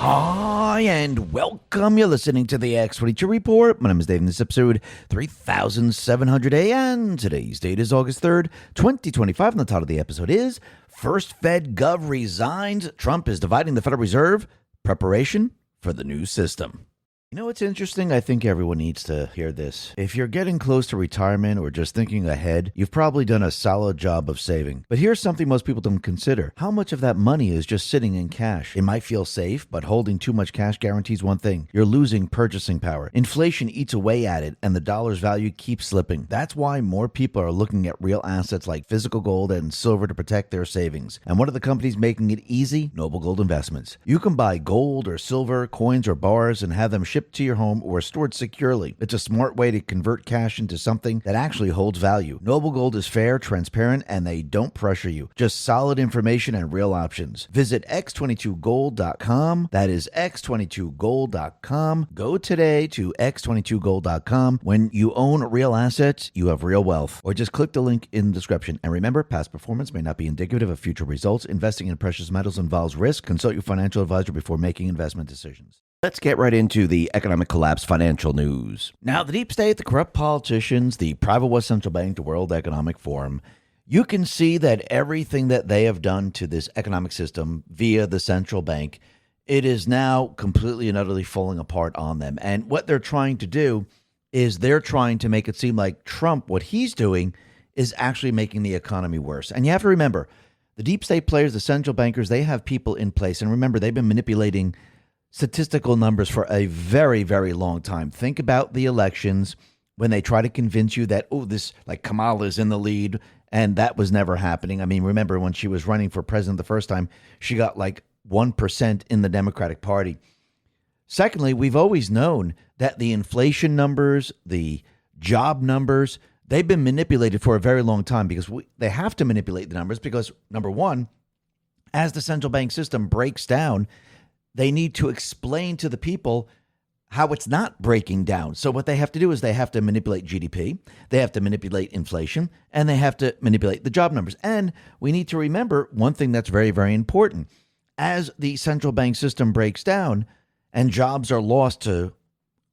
Hi, and welcome. You're listening to the X22 Report. My name is Dave, and this is episode 3700A, and today's date is August 3rd, 2025, and the title of the episode is First Fed Gov Resigns. Trump is dividing the Federal Reserve. Preparation for the new system. You know what's interesting? I think everyone needs to hear this. If you're getting close to retirement or just thinking ahead, you've probably done a solid job of saving. But here's something most people don't consider. How much of that money is just sitting in cash? It might feel safe, but holding too much cash guarantees one thing. You're losing purchasing power. Inflation eats away at it, and the dollar's value keeps slipping. That's why more people are looking at real assets like physical gold and silver to protect their savings. And one of the companies making it easy? Noble Gold Investments. You can buy gold or silver, coins or bars, and have them shipped to your home or stored securely. It's a smart way to convert cash into something that actually holds value. Noble Gold is fair, transparent, and they don't pressure you. Just solid information and real options. Visit x22gold.com. That is x22gold.com. Go today to x22gold.com. When you own real assets, you have real wealth. Or just click the link in the description. And remember, past performance may not be indicative of future results. Investing in precious metals involves risk. Consult your financial advisor before making investment decisions. Let's get right into the economic collapse financial news. Now, the deep state, the corrupt politicians, the private West Central Bank, the World Economic Forum, you can see that everything that they have done to this economic system via the central bank, it is now completely and utterly falling apart on them. And what they're trying to do is they're trying to make it seem like Trump, what he's doing is actually making the economy worse. And you have to remember, the deep state players, the central bankers, they have people in place. And remember, they've been manipulating statistical numbers for a very, very long time. Think about the elections when they try to convince you that, oh, this, like Kamala's in the lead, and that was never happening. I mean, remember when she was running for president the first time, she got like 1% in the Democratic Party. Secondly, we've always known that the inflation numbers, the job numbers, they've been manipulated for a very long time because they have to manipulate the numbers because, number one, as the central bank system breaks down, they need to explain to the people how it's not breaking down. So what they have to do is they have to manipulate GDP, they have to manipulate inflation, and they have to manipulate the job numbers. And we need to remember one thing that's very, very important. As the central bank system breaks down and jobs are lost to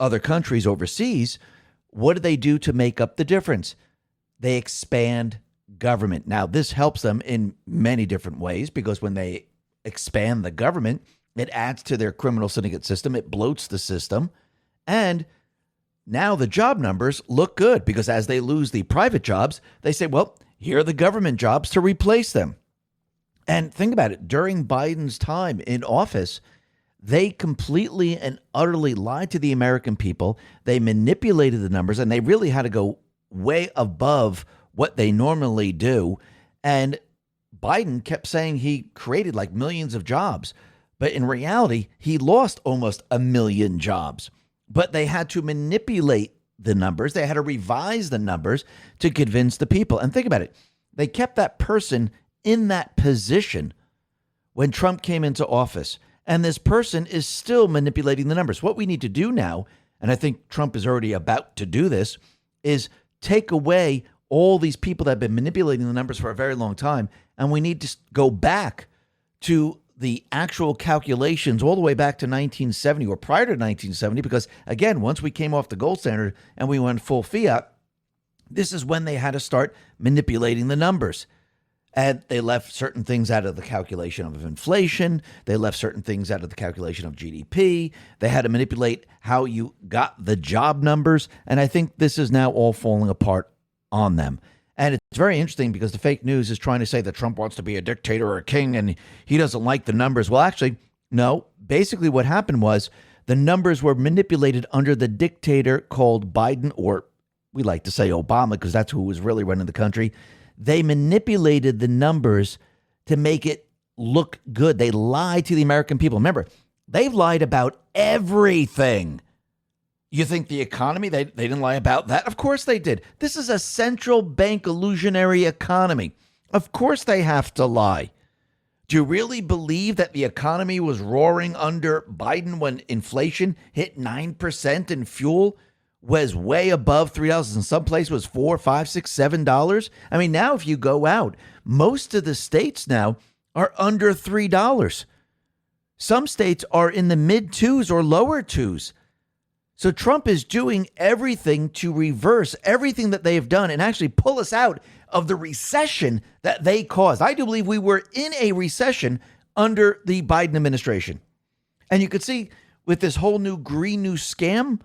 other countries overseas, what do they do to make up the difference? They expand government. Now, this helps them in many different ways because when they expand the government, it adds to their criminal syndicate system. It bloats the system. And now the job numbers look good because as they lose the private jobs, they say, well, here are the government jobs to replace them. And think about it. During Biden's time in office, they completely and utterly lied to the American people. They manipulated the numbers, and they really had to go way above what they normally do. And Biden kept saying he created like millions of jobs. But in reality, he lost almost 1 million jobs. But they had to manipulate the numbers. They had to revise the numbers to convince the people. And think about it. They kept that person in that position when Trump came into office. And this person is still manipulating the numbers. What we need to do now, and I think Trump is already about to do this, is take away all these people that have been manipulating the numbers for a very long time. And we need to go back to the actual calculations all the way back to 1970 or prior to 1970, because again, once we came off the gold standard and we went full fiat, this is when they had to start manipulating the numbers. And they left certain things out of the calculation of inflation. They left certain things out of the calculation of GDP. They had to manipulate how you got the job numbers. And I think this is now all falling apart on them. And it's very interesting because the fake news is trying to say that Trump wants to be a dictator or a king and he doesn't like the numbers. Well, actually, no. Basically, what happened was the numbers were manipulated under the dictator called Biden, or we like to say Obama because that's who was really running the country. They manipulated the numbers to make it look good. They lied to the American people. Remember, they've lied about everything. You think the economy, they didn't lie about that? Of course they did. This is a central bank illusionary economy. Of course they have to lie. Do you really believe that the economy was roaring under Biden when inflation hit 9% and fuel was way above $3? In some place was $4, $5, $6, $7. I mean, now if you go out, most of the states now are under $3. Some states are in the mid twos or lower twos. So Trump is doing everything to reverse everything that they have done and actually pull us out of the recession that they caused. I do believe we were in a recession under the Biden administration. And you could see with this whole new Green New Scam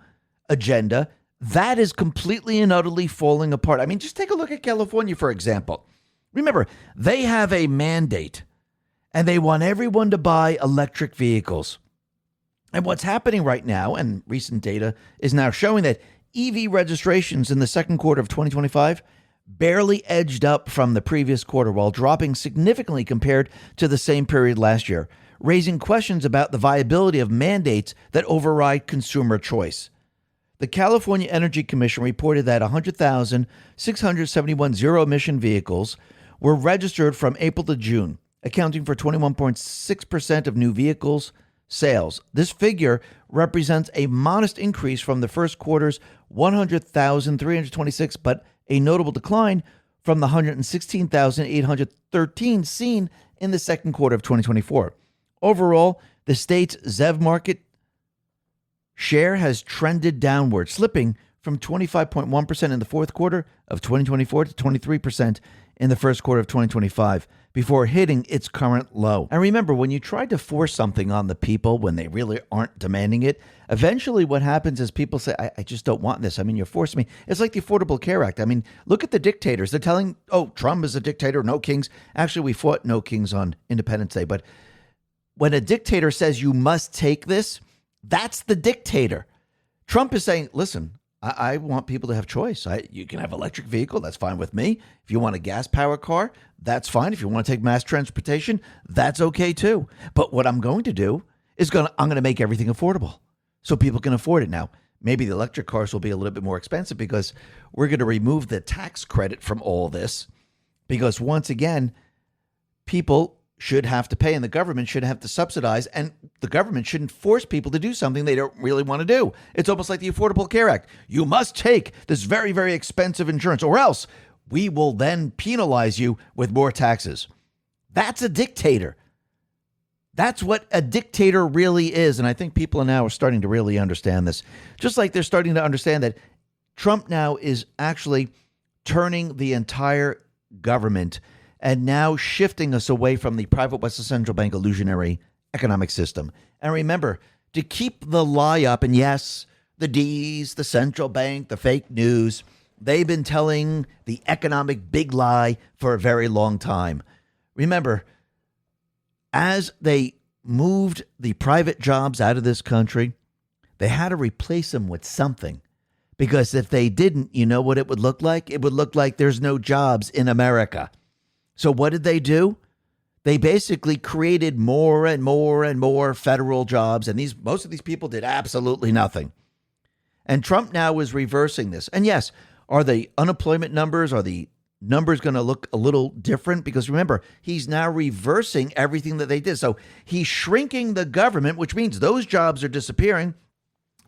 agenda, that is completely and utterly falling apart. I mean, just take a look at California, for example. Remember, they have a mandate and they want everyone to buy electric vehicles. And what's happening right now, and recent data is now showing that EV registrations in the second quarter of 2025 barely edged up from the previous quarter while dropping significantly compared to the same period last year, raising questions about the viability of mandates that override consumer choice. The California Energy Commission reported that 100,671 zero-emission vehicles were registered from April to June, accounting for 21.6% of new vehicles sales. This figure represents a modest increase from the first quarter's 100,326, but a notable decline from the 116,813 seen in the second quarter of 2024. Overall, the state's ZEV market share has trended downward, slipping from 25.1% in the fourth quarter of 2024 to 23% in the first quarter of 2025 before hitting its current low. And remember, when you try to force something on the people when they really aren't demanding it, eventually what happens is people say, I just don't want this. I mean, you're forcing me. It's like the Affordable Care Act. I mean, look at the dictators. They're telling, oh, Trump is a dictator, no kings. Actually, we fought no kings on Independence Day. But when a dictator says you must take this, that's the dictator. Trump is saying, listen, I want people to have choice. You can have an electric vehicle. That's fine with me. If you want a gas-powered car, that's fine. If you want to take mass transportation, that's okay too. But what I'm going to do is I'm going to make everything affordable so people can afford it. Now, maybe the electric cars will be a little bit more expensive because we're going to remove the tax credit from all this because, once again, people should have to pay and the government should have to subsidize, and the government shouldn't force people to do something they don't really want to do. It's almost like the Affordable Care Act. You must take this very, very expensive insurance or else we will then penalize you with more taxes. That's a dictator. That's what a dictator really is. And I think people now are starting to really understand this. Just like they're starting to understand that Trump now is actually turning the entire government and now shifting us away from the private Western Central Bank illusionary economic system. And remember, to keep the lie up, and yes, the D's, the central bank, the fake news, they've been telling the economic big lie for a very long time. Remember, as they moved the private jobs out of this country, they had to replace them with something. Because if they didn't, you know what it would look like? It would look like there's no jobs in America. So what did they do? They basically created more and more and more federal jobs, and most of these people did absolutely nothing. And Trump now is reversing this. And yes, are the unemployment numbers, are the numbers going to look a little different? Because remember, he's now reversing everything that they did. So he's shrinking the government, which means those jobs are disappearing,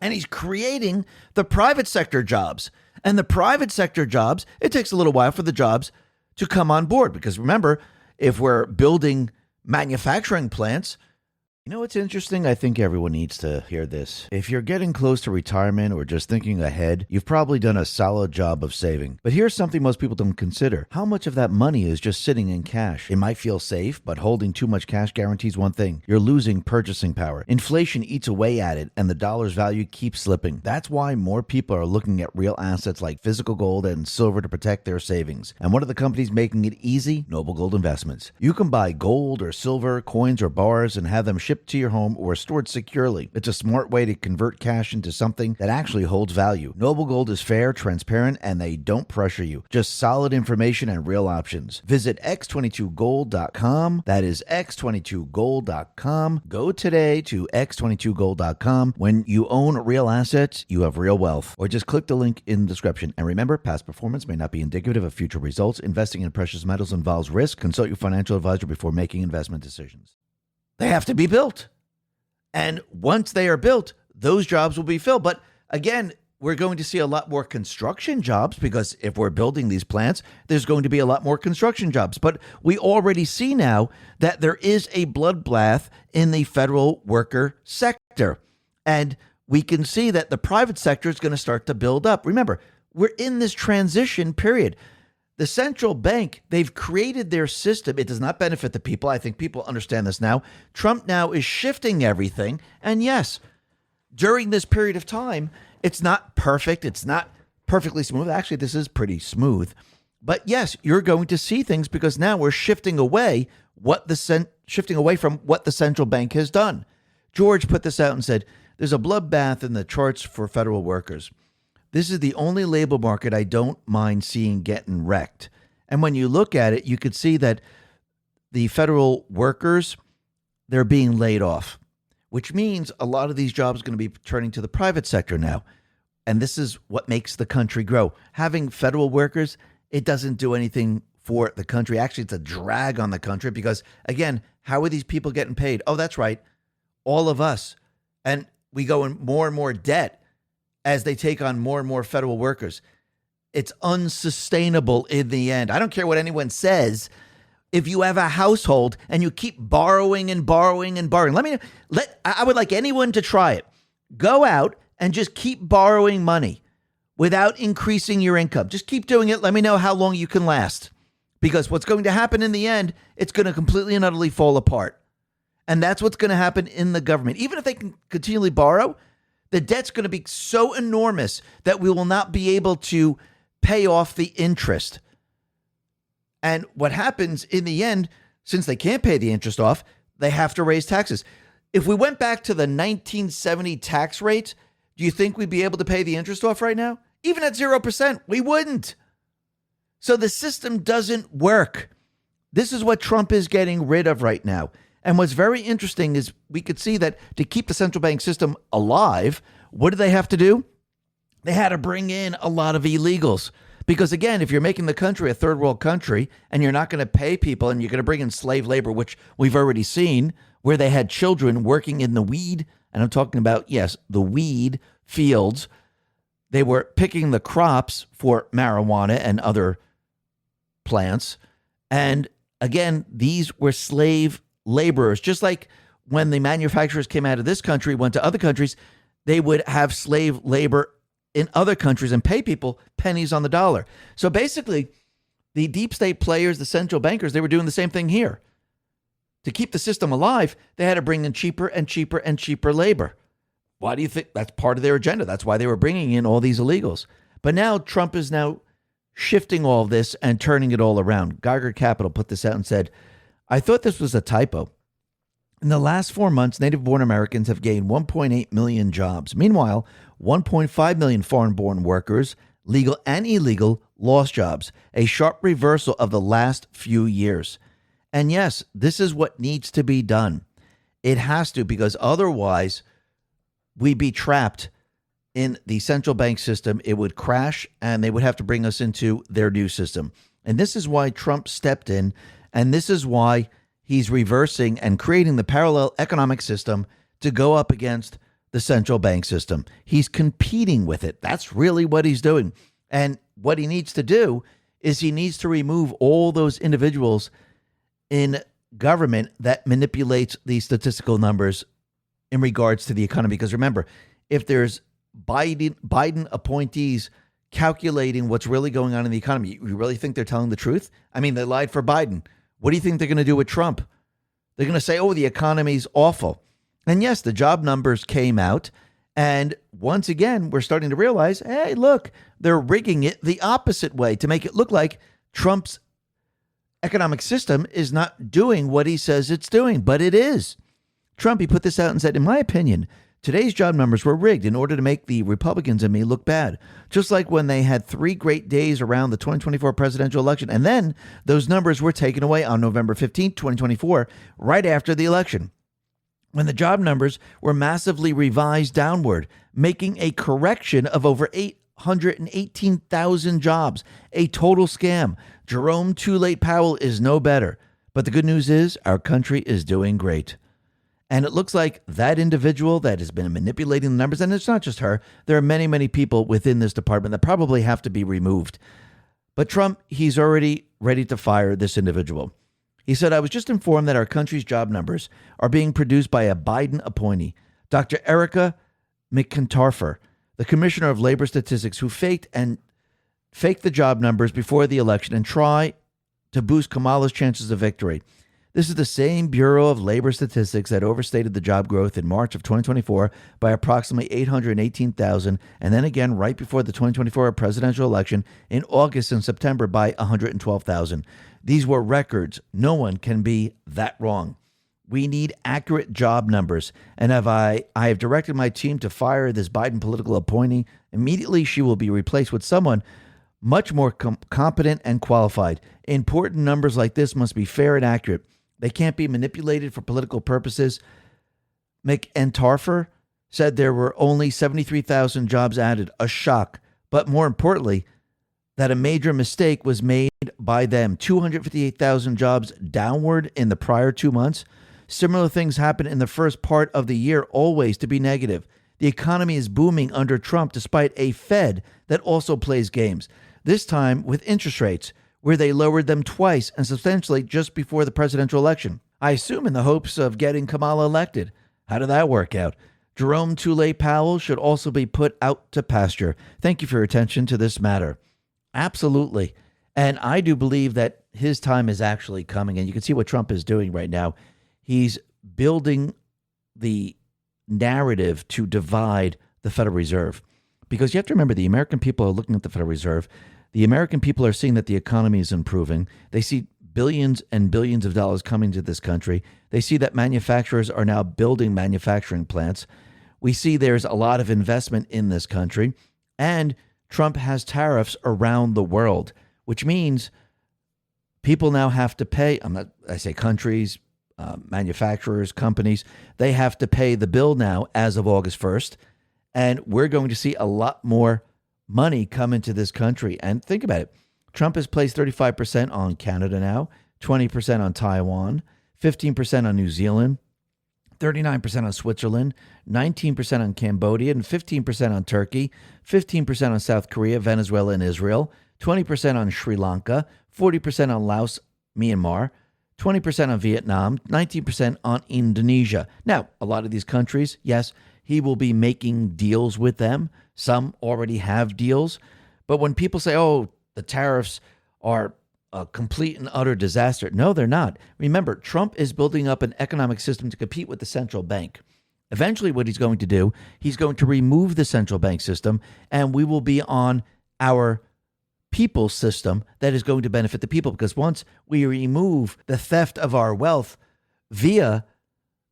and he's creating the private sector jobs. And the private sector jobs, it takes a little while for the jobs to come on board. Because remember, if we're building manufacturing plants, you know what's interesting? I think everyone needs to hear this. If you're getting close to retirement or just thinking ahead, you've probably done a solid job of saving. But here's something most people don't consider. How much of that money is just sitting in cash? It might feel safe, but holding too much cash guarantees one thing. You're losing purchasing power. Inflation eats away at it, and the dollar's value keeps slipping. That's why more people are looking at real assets like physical gold and silver to protect their savings. And one of the companies making it easy? Noble Gold Investments. You can buy gold or silver, coins or bars, and have them shipped to your home or stored securely. It's a smart way to convert cash into something that actually holds value. Noble Gold is fair, transparent, and they don't pressure you. Just solid information and real options. Visit x22gold.com. That is x22gold.com. Go today to x22gold.com. When you own real assets, you have real wealth. Or just click the link in the description. And remember, past performance may not be indicative of future results. Investing in precious metals involves risk. Consult your financial advisor before making investment decisions. They have to be built. And once they are built, those jobs will be filled. But again, we're going to see a lot more construction jobs because if we're building these plants, there's going to be a lot more construction jobs. But we already see now that there is a bloodbath in the federal worker sector. And we can see that the private sector is going to start to build up. Remember, we're in this transition period. The central bank, they've created their system. It does not benefit the people. I think people understand this now. Trump now is shifting everything. And yes, during this period of time, it's not perfect. It's not perfectly smooth. Actually, this is pretty smooth. But yes, you're going to see things because now we're shifting away from what the central bank has done. George put this out and said, there's a bloodbath in the charts for federal workers. This is the only labor market I don't mind seeing getting wrecked. And when you look at it, you could see that the federal workers, they're being laid off, which means a lot of these jobs are going to be turning to the private sector now. And this is what makes the country grow. Having federal workers, it doesn't do anything for the country. Actually, it's a drag on the country because, again, how are these people getting paid? Oh, that's right. All of us. And we go in more and more debt as they take on more and more federal workers. It's unsustainable in the end. I don't care what anyone says. If you have a household and you keep borrowing and borrowing and borrowing, I would like anyone to try it. Go out and just keep borrowing money without increasing your income. Just keep doing it. Let me know how long you can last. Because what's going to happen in the end, it's going to completely and utterly fall apart. And that's what's going to happen in the government. Even if they can continually borrow, the debt's going to be so enormous that we will not be able to pay off the interest. And what happens in the end, since they can't pay the interest off, they have to raise taxes. If we went back to the 1970 tax rate, do you think we'd be able to pay the interest off right now? Even at 0%, we wouldn't. So the system doesn't work. This is what Trump is getting rid of right now. And what's very interesting is we could see that to keep the central bank system alive, what did they have to do? They had to bring in a lot of illegals. Because again, if you're making the country a third world country and you're not going to pay people and you're going to bring in slave labor, which we've already seen, where they had children working in the weed, and I'm talking about, yes, the weed fields. They were picking the crops for marijuana and other plants. And again, these were slave laborers. Just like when the manufacturers came out of this country, went to other countries, they would have slave labor in other countries and pay people pennies on the dollar. So basically, the deep state players, the central bankers, they were doing the same thing here. To keep the system alive, they had to bring in cheaper and cheaper and cheaper labor. Why do you think? That's part of their agenda. That's why they were bringing in all these illegals. But now Trump is now shifting all of this and turning it all around. Geiger Capital put this out and said, I thought this was a typo. In the last 4 months, native-born Americans have gained 1.8 million jobs. Meanwhile, 1.5 million foreign-born workers, legal and illegal, lost jobs, a sharp reversal of the last few years. And yes, this is what needs to be done. It has to, because otherwise we'd be trapped in the central bank system. It would crash, and they would have to bring us into their new system. And this is why Trump stepped in, and this is why he's reversing and creating the parallel economic system to go up against the central bank system. He's competing with it. That's really what he's doing. And what he needs to do is he needs to remove all those individuals in government that manipulates the statistical numbers in regards to the economy. Because remember, if there's Biden appointees calculating what's really going on in the economy, you really think they're telling the truth? I mean, they lied for Biden. What do you think they're going to do with Trump? They're going to say, oh, the economy's awful. And yes, the job numbers came out. And once again, we're starting to realize, hey, look, they're rigging it the opposite way to make it look like Trump's economic system is not doing what he says it's doing, but it is. Trump, he put this out and said, in my opinion, today's job numbers were rigged in order to make the Republicans and me look bad, just like when they had 3 great days around the 2024 presidential election. And then those numbers were taken away on November 15th, 2024, right after the election, when the job numbers were massively revised downward, making a correction of over 818,000 jobs, a total scam. Jerome Too Late Powell is no better. But the good news is our country is doing great. And it looks like that individual that has been manipulating the numbers, and it's not just her, there are many, many people within this department that probably have to be removed. But Trump, he's already ready to fire this individual. He said, I was just informed that our country's job numbers are being produced by a Biden appointee, Dr. Erica McIntyre, the Commissioner of Labor Statistics, who faked the job numbers before the election and try to boost Kamala's chances of victory. This is the same Bureau of Labor Statistics that overstated the job growth in March of 2024 by approximately 818,000, and then again right before the 2024 presidential election in August and September by 112,000. These were records. No one can be that wrong. We need accurate job numbers, and I have directed my team to fire this Biden political appointee. Immediately, she will be replaced with someone much more competent and qualified. Important numbers like this must be fair and accurate. They can't be manipulated for political purposes. McIntyre said there were only 73,000 jobs added, a shock. But more importantly, that a major mistake was made by them. 258,000 jobs downward in the prior 2 months. Similar things happen in the first part of the year, always to be negative. The economy is booming under Trump despite a Fed that also plays games. This time with interest rates, where they lowered them twice and substantially just before the presidential election. I assume in the hopes of getting Kamala elected. How did that work out? Jerome Powell should also be put out to pasture. Thank you for your attention to this matter. Absolutely. And I do believe that his time is actually coming. And you can see what Trump is doing right now. He's building the narrative to divide the Federal Reserve. Because you have to remember, the American people are looking at the Federal Reserve. The American people are seeing that the economy is improving. They see billions and billions of dollars coming to this country. They see that manufacturers are now building manufacturing plants. We see there's a lot of investment in this country. And Trump has tariffs around the world, which means people now have to pay. I say countries, manufacturers, companies, they have to pay the bill now as of August 1st. And we're going to see a lot more money come into this country. And think about it. Trump has placed 35% on Canada now, 20% on Taiwan, 15% on New Zealand, 39% on Switzerland, 19% on Cambodia, and 15% on Turkey, 15% on South Korea, Venezuela, and Israel, 20% on Sri Lanka, 40% on Laos, Myanmar, 20% on Vietnam, 19% on Indonesia. Now, a lot of these countries, yes, he will be making deals with them. Some already have deals. But when people say, oh, the tariffs are a complete and utter disaster. No, they're not. Remember, Trump is building up an economic system to compete with the central bank. Eventually, what he's going to do, he's going to remove the central bank system, and we will be on our people's system that is going to benefit the people. Because once we remove the theft of our wealth via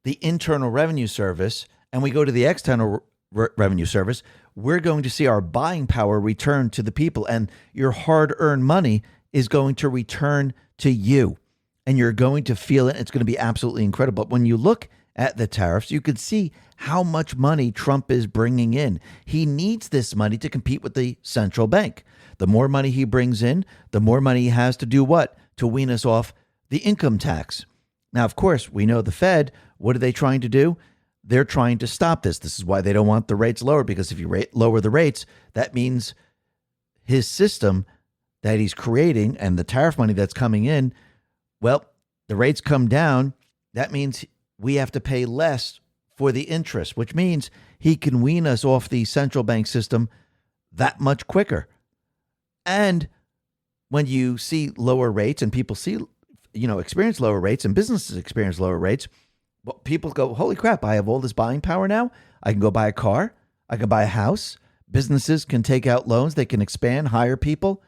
the Internal Revenue Service and we go to the External Revenue Service, we're going to see our buying power return to the people, and your hard-earned money is going to return to you, and you're going to feel it. It's going to be absolutely incredible. But when you look at the tariffs, you could see how much money Trump is bringing in. He needs this money to compete with the central bank. The more money he brings in, the more money he has to do what? To wean us off the income tax. Now, of course, we know the Fed, what are they trying to do? They're trying to stop this. This is why they don't want the rates lower, because if you lower the rates, that means his system that he's creating and the tariff money that's coming in, well, the rates come down. That means we have to pay less for the interest, which means he can wean us off the central bank system that much quicker. And when you see lower rates and people see, experience lower rates and businesses experience lower rates, well, people go, holy crap, I have all this buying power now. I can go buy a car. I can buy a house. Businesses can take out loans. They can expand, hire people.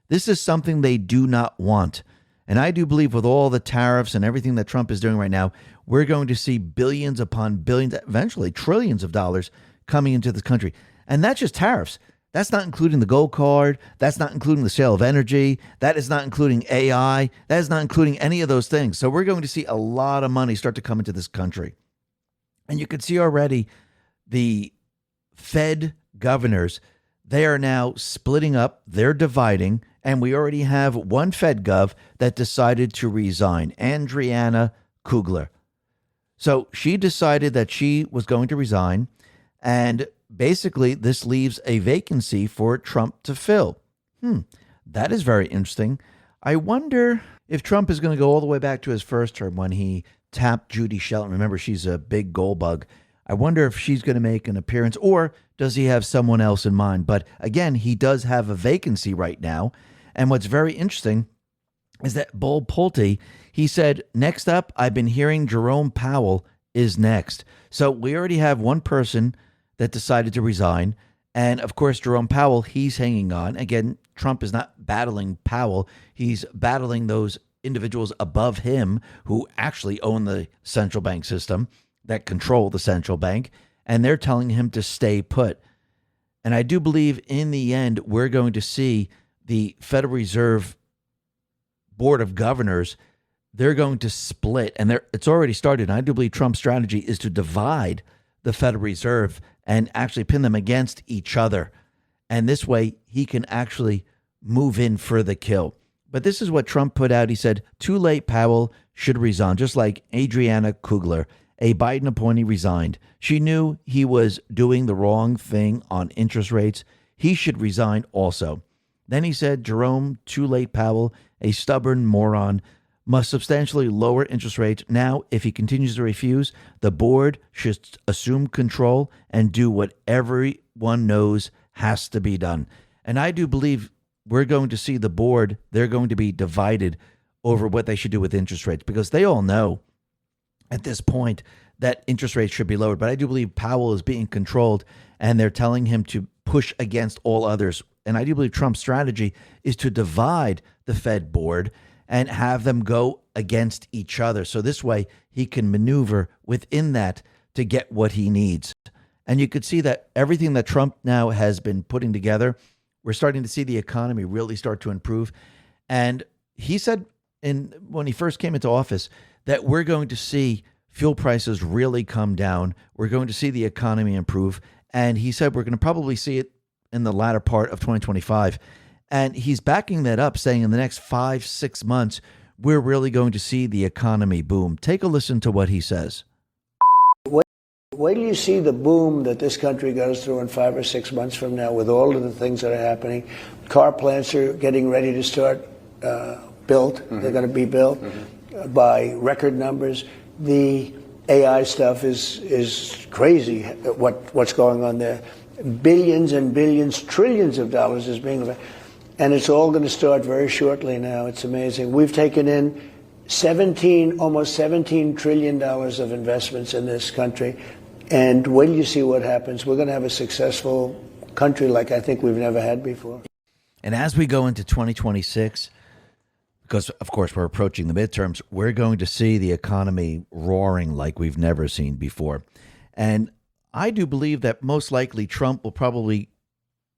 This is something they do not want. And I do believe with all the tariffs and everything that Trump is doing right now, we're going to see billions upon billions, eventually trillions of dollars coming into this country. And that's just tariffs. That's not including the gold card. That's not including the sale of energy. That is not including AI. That is not including any of those things. So we're going to see a lot of money start to come into this country. And you can see already the Fed governors, they are now splitting up. They're dividing. And we already have one Fed gov that decided to resign, Andriana Kugler. So she decided that she was going to resign. And basically, this leaves a vacancy for Trump to fill. That is very interesting. I wonder if Trump is going to go all the way back to his first term when he tapped Judy Shelton. Remember, she's a big gold bug. I wonder if she's going to make an appearance, or does he have someone else in mind? But again, he does have a vacancy right now. And what's very interesting is that Bull Pulte, he said, next up, I've been hearing Jerome Powell is next. So we already have one person that decided to resign. And of course, Jerome Powell, he's hanging on. Again, Trump is not battling Powell. He's battling those individuals above him who actually own the central bank system, that control the central bank. And they're telling him to stay put. And I do believe in the end, we're going to see the Federal Reserve Board of Governors, they're going to split. And it's already started. And I do believe Trump's strategy is to divide the Federal Reserve and actually pin them against each other. And this way, he can actually move in for the kill. But this is what Trump put out. He said, too late, Powell should resign, just like Adriana Kugler, a Biden appointee, resigned. She knew he was doing the wrong thing on interest rates. He should resign also. Then he said, Jerome, too late, Powell, a stubborn moron, must substantially lower interest rates. Now, if he continues to refuse, the board should assume control and do what everyone knows has to be done. And I do believe we're going to see the board, they're going to be divided over what they should do with interest rates, because they all know at this point that interest rates should be lowered. But I do believe Powell is being controlled, and they're telling him to push against all others. And I do believe Trump's strategy is to divide the Fed board and have them go against each other. So this way he can maneuver within that to get what he needs. And you could see that everything that Trump now has been putting together, we're starting to see the economy really start to improve. And he said when he first came into office that we're going to see fuel prices really come down. We're going to see the economy improve. And he said we're going to probably see it in the latter part of 2025. And he's backing that up, saying in the next 5-6 months, we're really going to see the economy boom. Take a listen to what he says. Wait till you see the boom that this country goes through in 5 or 6 months from now with all of the things that are happening. Car plants are getting ready to start built. Mm-hmm. They're going to be built by record numbers. The AI stuff is crazy, what's going on there. Billions and billions, trillions of dollars is being... And it's all going to start very shortly now. It's amazing. We've taken in almost $17 trillion of investments in this country. And wait till you see what happens. We're going to have a successful country like I think we've never had before. And as we go into 2026, because of course we're approaching the midterms, we're going to see the economy roaring like we've never seen before. And I do believe that most likely Trump will probably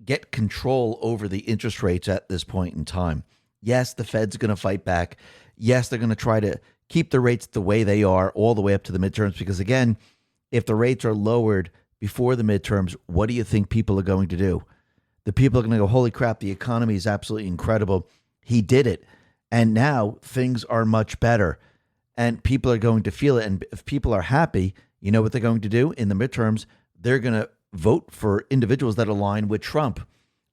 get control over the interest rates at this point in time. Yes, the Fed's going to fight back. Yes, they're going to try to keep the rates the way they are all the way up to the midterms, because again, if the rates are lowered before the midterms, what do you think people are going to do? The people are going to go, holy crap, the economy is absolutely incredible. He did it. And now things are much better. And people are going to feel it. And if people are happy, you know what they're going to do in the midterms? They're going to vote for individuals that align with Trump.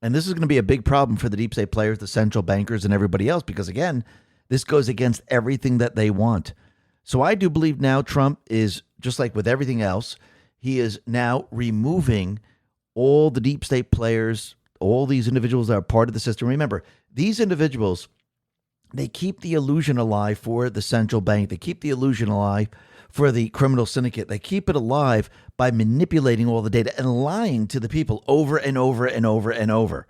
And this is going to be a big problem for the deep state players, the central bankers, and everybody else, because again, this goes against everything that they want. So I do believe now Trump is, just like with everything else, he is now removing all the deep state players, all these individuals that are part of the system. Remember, these individuals, they keep the illusion alive for the central bank. They keep the illusion alive for the criminal syndicate. They keep it alive by manipulating all the data and lying to the people over and over and over and over.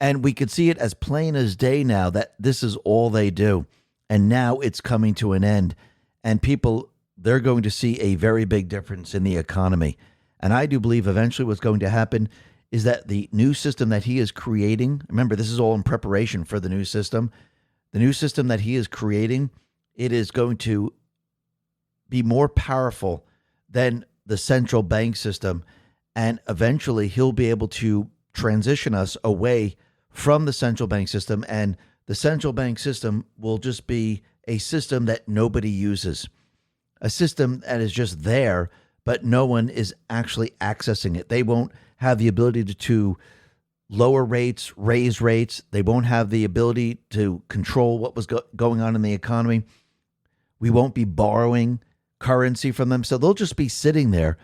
And we could see it as plain as day now that this is all they do. And now it's coming to an end. And people, they're going to see a very big difference in the economy. And I do believe eventually what's going to happen is that the new system that he is creating, remember, this is all in preparation for the new system. The new system that he is creating, it is going to be more powerful than the central bank system. And eventually he'll be able to transition us away from the central bank system. And the central bank system will just be a system that nobody uses. a system that is just there, but no one is actually accessing it. They won't have the ability to lower rates, raise rates. They won't have the ability to control what was going on in the economy. We won't be borrowing currency from them. So they'll just be sitting there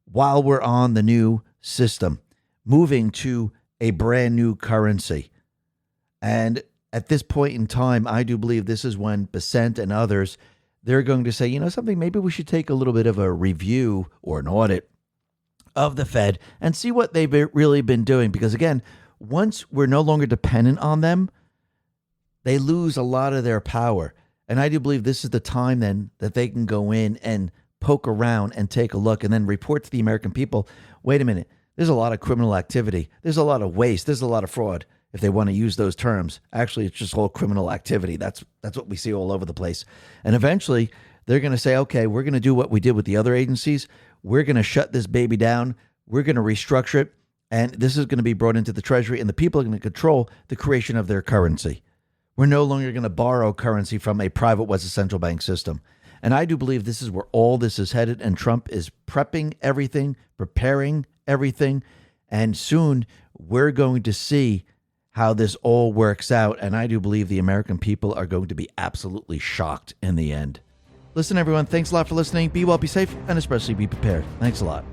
while we're on the new system, moving to a brand new currency. And at this point in time, I do believe this is when Besant and others, they're going to say, you know something, maybe we should take a little bit of a review or an audit of the Fed and see what they've really been doing. Because again, once we're no longer dependent on them, they lose a lot of their power. And I do believe this is the time then that they can go in and poke around and take a look and then report to the American people, wait a minute, there's a lot of criminal activity. There's a lot of waste. There's a lot of fraud, if they want to use those terms. Actually, it's just all criminal activity. That's what we see all over the place. And eventually, they're going to say, okay, we're going to do what we did with the other agencies. We're going to shut this baby down. We're going to restructure it. And this is going to be brought into the Treasury, and the people are going to control the creation of their currency. We're no longer going to borrow currency from a private West central bank system. And I do believe this is where all this is headed, and Trump is prepping everything, preparing everything, and soon we're going to see how this all works out. And I do believe the American people are going to be absolutely shocked in the end. Listen, everyone, thanks a lot for listening. Be well, be safe, and especially be prepared. Thanks a lot.